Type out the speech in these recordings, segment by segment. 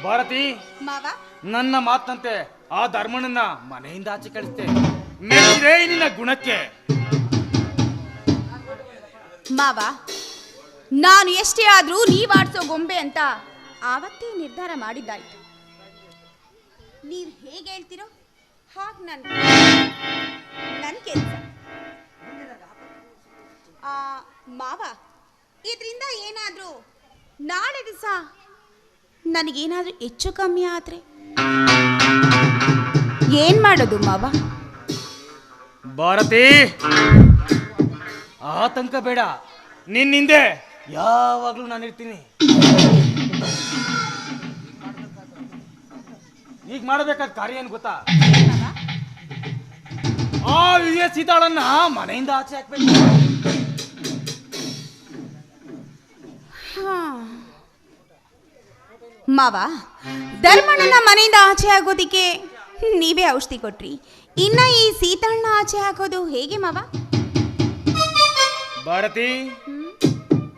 ಭಾರತಿ, ಮಾವ, ನನ್ನ ಮಾತಂತೆ ಆ ಧರ್ಮಣ್ಣನ ಮನೆಯಿಂದ ಆಚೆ ಕಳಿಸ್ತೆ. ಮೆಚ್ಚಿದೆ ನಿನ್ನ ಗುಣಕ್ಕೆ. ಮಾವ, ನಾನು ಎಷ್ಟೇ ಆದ್ರೂ ನೀವಾಡ್ಸೋ ಗೊಂಬೆ ಅಂತ ಆವತ್ತೇ ನಿರ್ಧಾರ ಮಾಡಿದ್ದಾಯ್ತು. ನೀವು ಹೇಗೆ ಹೇಳ್ತಿರೋ ಹಾಗೆ ನನ್ನ ಕೆಲಸ. ಮಾವ, ಇದರಿಂದ ಏನಾದರೂ ನಾಳೆ ದಿವಸ ನನಗೇನಾದ್ರೂ ಹೆಚ್ಚು ಕಮ್ಮಿ ಆದ್ರೆ ಏನ್ ಮಾಡೋದು ಮಾವ? ಭಾರತಿ, ಆತಂಕ ಬೇಡ. ನಿನ್ನಿಂದೆ ಯಾವಾಗ್ಲೂ ನಾನಿರ್ತೀನಿ. ಈಗ ಮಾಡಬೇಕಾದ ಕಾರ್ಯ ಏನು ಗೊತ್ತಾ? ಆ ವಿಜಯ ಸೀತಾಳನ್ನ ಮನೆಯಿಂದ ಆಚೆ ಹಾಕ್ಬೇಕು. ಮಾವ, ಧರ್ಮಣ್ಣನ ಮನೆಯಿಂದ ಆಚೆ ಆಗೋದಿಕ್ಕೆ ನೀವೇ ಔಷಧಿ ಕೊಟ್ರಿ. ಇನ್ನ ಈ ಸೀತಾಳನ್ನ ಆಚೆ ಹಾಕೋದು ಹೇಗೆ ಮಾವ? ಭಾರತಿ,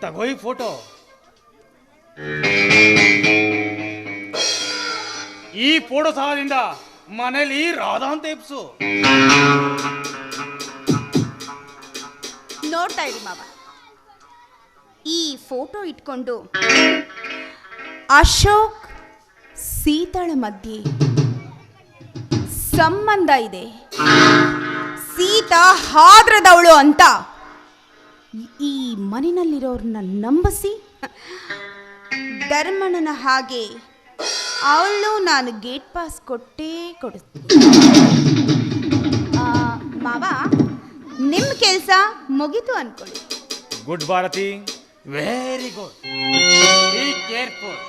ತಗೋ ಈ ಫೋಟೋ. ಈ ಫೋಟೋ ಸಹಾಯದಿಂದ ಮನೇಲಿ ರಾಧಾ ಅಂತ ಎಪ್ಸು. ನೋಡ್ತಾ ಇರಿ ಮಾವ, ಈ ಫೋಟೋ ಇಟ್ಕೊಂಡು ಅಶೋಕ್ ಸೀತಾಳ ಮಧ್ಯೆ ಸಂಬಂಧ ಇದೆ, ಸೀತಾ ಹಾದ್ರದವಳು ಅಂತ ಈ ಮನೆಯಲ್ಲಿರೋರನ್ನ ನಂಬಿಸಿ ಧರ್ಮಣ್ಣನ ಹಾಗೆ ಅವಳು ನಾನು ಗೇಟ್ ಪಾಸ್ ಕೊಟ್ಟೇ ಕೊಡುತ್ತೆ. ಮಾವ, ನಿಮ್ಮ ಕೆಲಸ ಮುಗಿತು ಅನ್ಕೊಳ್ಳಿ. Good Bharathi, very good. Be careful.